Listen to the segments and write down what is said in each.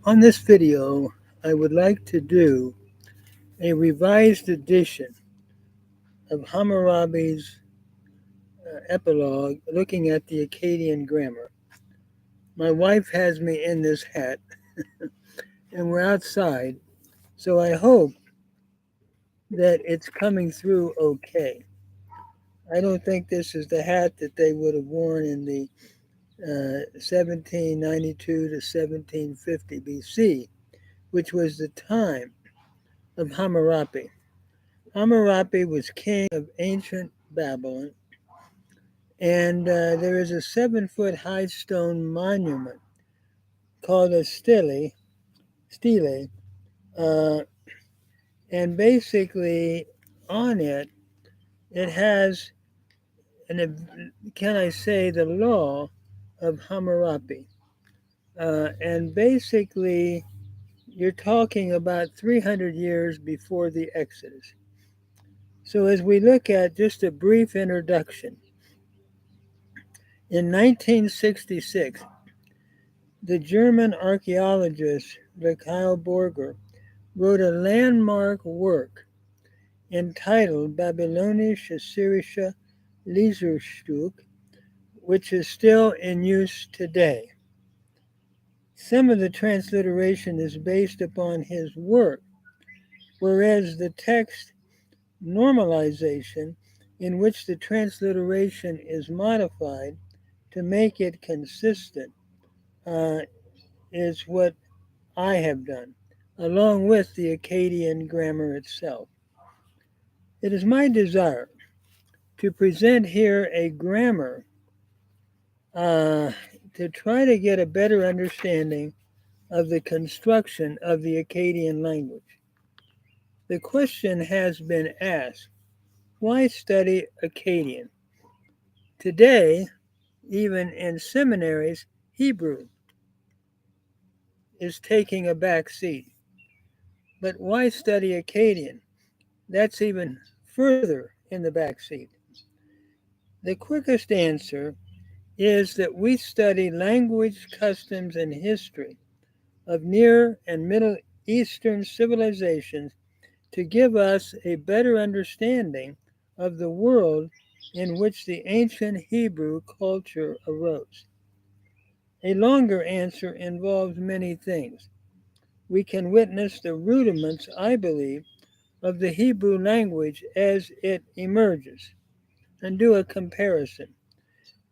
On this video, I would like to do a revised edition of Hammurabi's epilogue looking at the Akkadian grammar. My wife has me in this hat and we're outside, so I hope that it's coming through okay. I don't think this is the hat that they would have worn in the 1792 to 1750 BC, which was the time of Hammurabi. Hammurabi was king of ancient Babylon, and there is a 7-foot high stone monument called a stele, uh, and basically on it, it has, can I say, the law of Hammurabi. And basically, you're talking about 300 years before the Exodus. So as we look at just a brief introduction, in 1966, the German archaeologist Mikhail Borger wrote a landmark work entitled Babylonische-Assyrische Leserstück, which is still in use today. Some of the transliteration is based upon his work, whereas the text normalization, in which the transliteration is modified to make it consistent, is what I have done, along with the Akkadian grammar itself. It is my desire to present here a grammar to try to get a better understanding of the construction of the Akkadian language. The question has been asked, why study Akkadian? Today, even in seminaries, Hebrew is taking a back seat. But why study Akkadian? That's even further in the back seat. The quickest answer is that we study language, customs, and history of Near and Middle Eastern civilizations to give us a better understanding of the world in which the ancient Hebrew culture arose. A longer answer involves many things. We can witness the rudiments, I believe, of the Hebrew language as it emerges and do a comparison.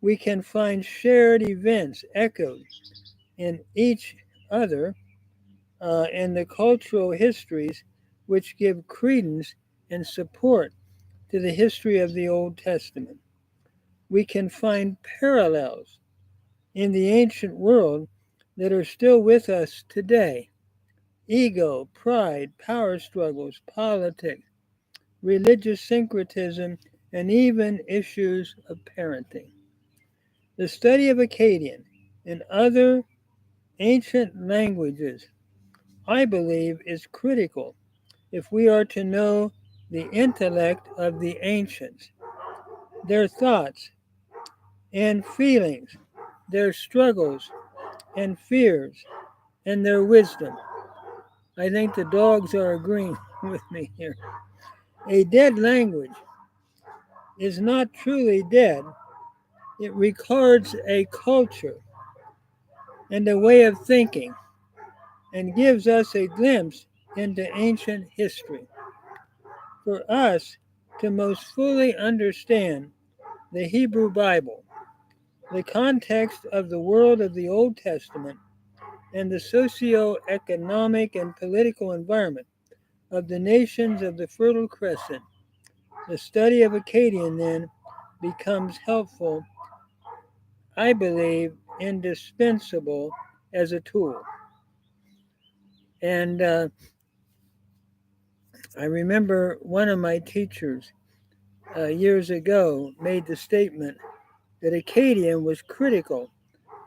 We can find shared events echoed in each other and the cultural histories which give credence and support to the history of the Old Testament. We can find parallels in the ancient world that are still with us today. Ego, pride, power struggles, politics, religious syncretism, and even issues of parenting. The study of Akkadian and other ancient languages, I believe, is critical if we are to know the intellect of the ancients, their thoughts and feelings, their struggles and fears, and their wisdom. I think the dogs are agreeing with me here. A dead language is not truly dead. It records a culture and a way of thinking and gives us a glimpse into ancient history. For us to most fully understand the Hebrew Bible, the context of the world of the Old Testament, and the socio-economic and political environment of the nations of the Fertile Crescent, the study of Akkadian then becomes helpful, I believe, indispensable as a tool. And I remember one of my teachers years ago made the statement that Akkadian was critical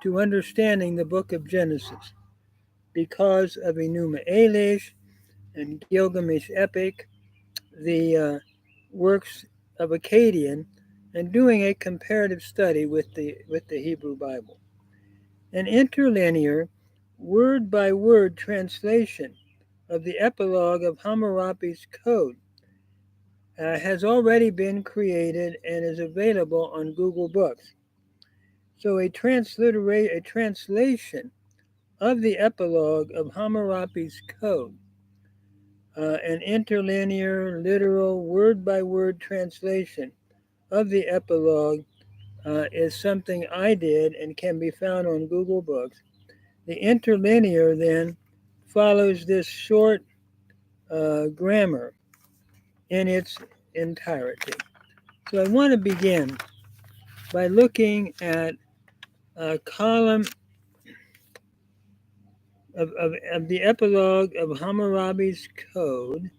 to understanding the book of Genesis because of Enuma Elish and Gilgamesh epic, the works of Akkadian, and doing a comparative study with the Hebrew Bible. An interlinear, word-by-word translation of the epilogue of Hammurabi's code has already been created and is available on Google Books. So a translation of the epilogue of Hammurabi's code, an interlinear, literal, word-by-word translation of the epilogue is something I did and can be found on Google Books. The interlinear then follows this short grammar in its entirety. So I want to begin by looking at a column of the epilogue of Hammurabi's code,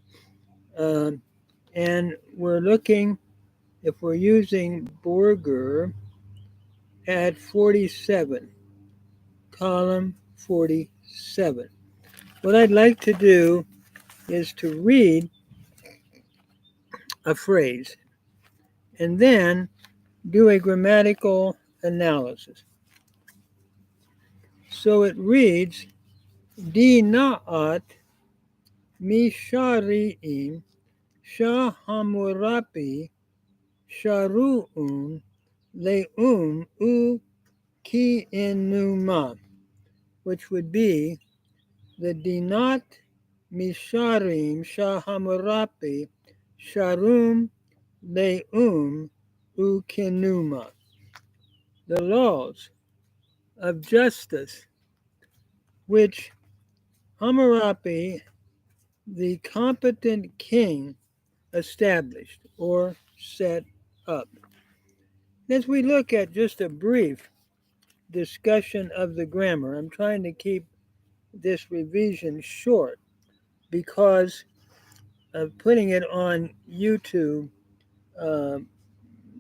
and we're looking, if we're using Borger, at 47, column 47. What I'd like to do is to read a phrase and then do a grammatical analysis. So it reads, Di na'at mishari'im sha Hammurabi sharu'un le'um u ki inuma, which would be the dinat misharim sha Hammurabi sharum le'um u kinuma, the laws of justice which Hammurabi, the competent king, established or set up. As we look at just a brief discussion of the grammar, I'm trying to keep this revision short because of putting it on YouTube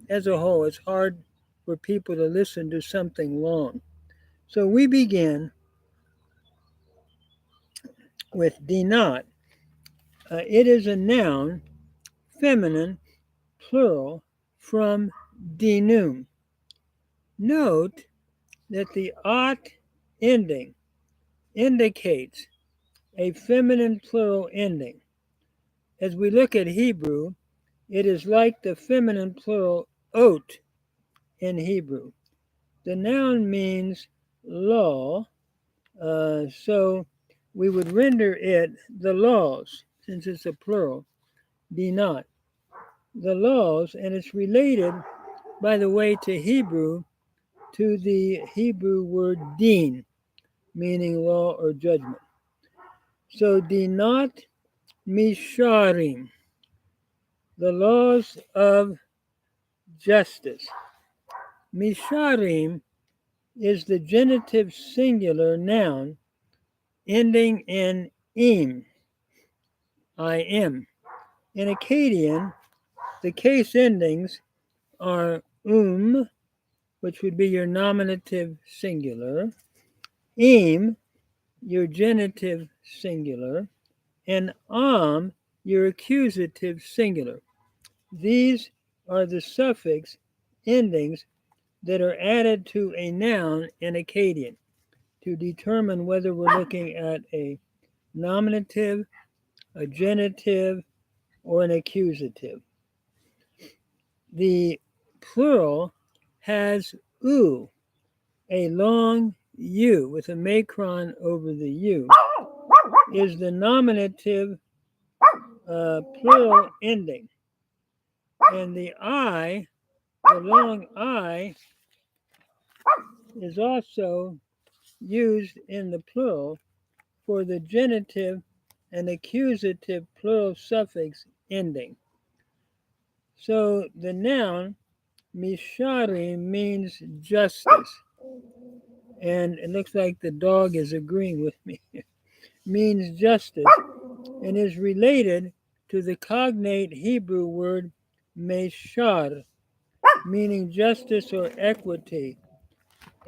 as a whole. It's hard for people to listen to something long. So we begin with dinat. It is a noun, feminine, plural, from dinum. Note that the at ending indicates a feminine plural ending. As we look at Hebrew, it is like the feminine plural ot in Hebrew. The noun means law, so we would render it the laws, since it's a plural, dinat. The laws, and it's related, by the way, to Hebrew, to the Hebrew word din, meaning law or judgment. So dinat misharim, the laws of justice. Misharim is the genitive singular noun ending in im, im. In Akkadian, the case endings are which would be your nominative singular, im, your genitive singular, and your accusative singular. These are the suffix endings that are added to a noun in Akkadian to determine whether we're looking at a nominative, a genitive, or an accusative. The plural has u, a long u with a macron over the u, is the nominative plural ending. And the I, the long I, is also used in the plural for the genitive and accusative plural suffix ending. So the noun mishari means justice. And it looks like the dog is agreeing with me. Means justice and is related to the cognate Hebrew word meshar, meaning justice or equity.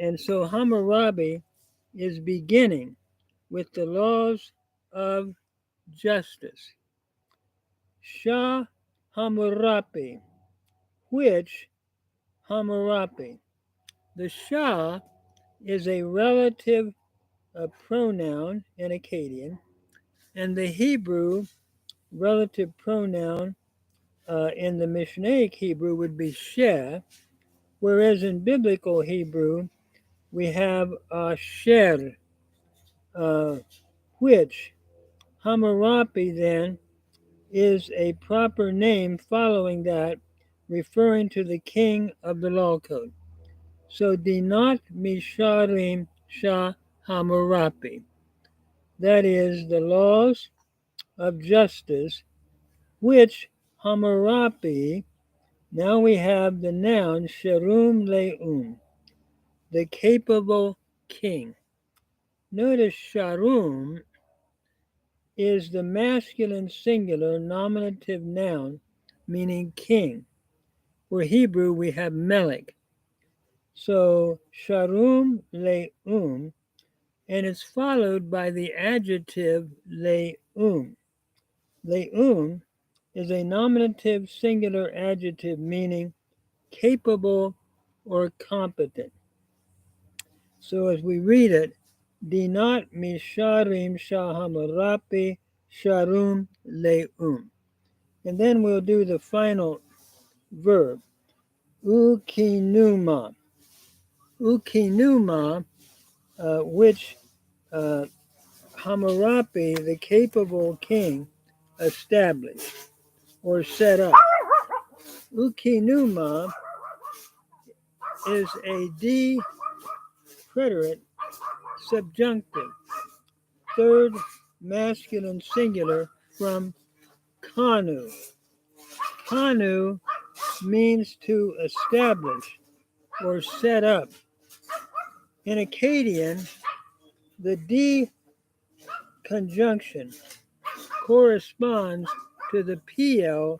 And so Hammurabi is beginning with the laws of justice. Shah Hammurabi, which Hammurabi. The Shah is a relative pronoun in Akkadian, and the Hebrew relative pronoun in the Mishnaic Hebrew would be sheh, whereas in biblical Hebrew we have sher, which Hammurabi then is a proper name following that, referring to the king of the law code. So Dinat Misharim Shah Hammurabi, that is, the laws of justice, which Hammurabi, now we have the noun Sharum Le'um, the capable king. Notice Sharum is the masculine singular nominative noun meaning king. For Hebrew, we have Melech. So Sharum Le'um, and it's followed by the adjective Le'um. Le'um is a nominative singular adjective meaning capable or competent. So as we read it, Dinat Misharim Shahamarapi Sharum Le'um. And then we'll do the final verb, Ukinuma. Ukinuma, which Hammurabi, the capable king, established or set up. Ukinuma is a D preterite subjunctive, third masculine singular from Kanu. Kanu means to establish or set up. In Akkadian, the D conjunction corresponds to the PL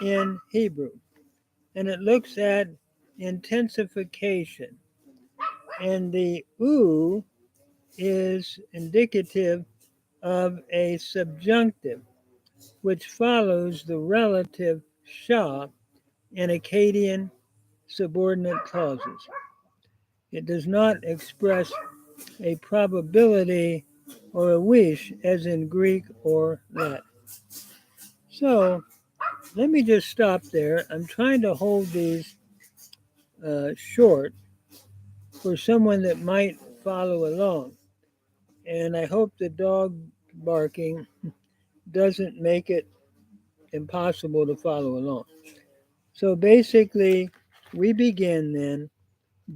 in Hebrew, and it looks at intensification. And the U is indicative of a subjunctive, which follows the relative Shah in Akkadian subordinate clauses. It does not express a probability or a wish as in Greek or Latin. So let me just stop there. I'm trying to hold these short for someone that might follow along. And I hope the dog barking doesn't make it impossible to follow along. So basically, we begin then,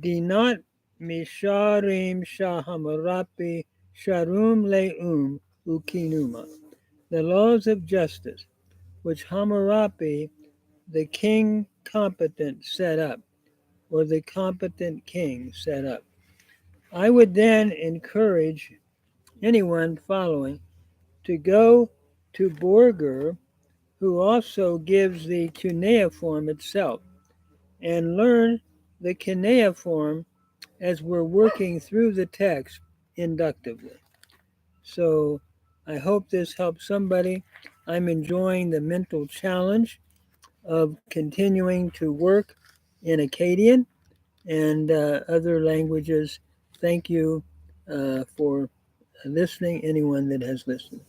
Dinat Misharim Shahamarapi Sharum Le'um Ukinuma, the laws of justice, which Hammurabi, the king competent, set up, or the competent king set up. I would then encourage anyone following to go to Borger, who also gives the cuneiform itself, and learn the cuneiform as we're working through the text inductively. So I hope this helps somebody. I'm enjoying the mental challenge of continuing to work in Akkadian and other languages. Thank you for listening, anyone that has listened.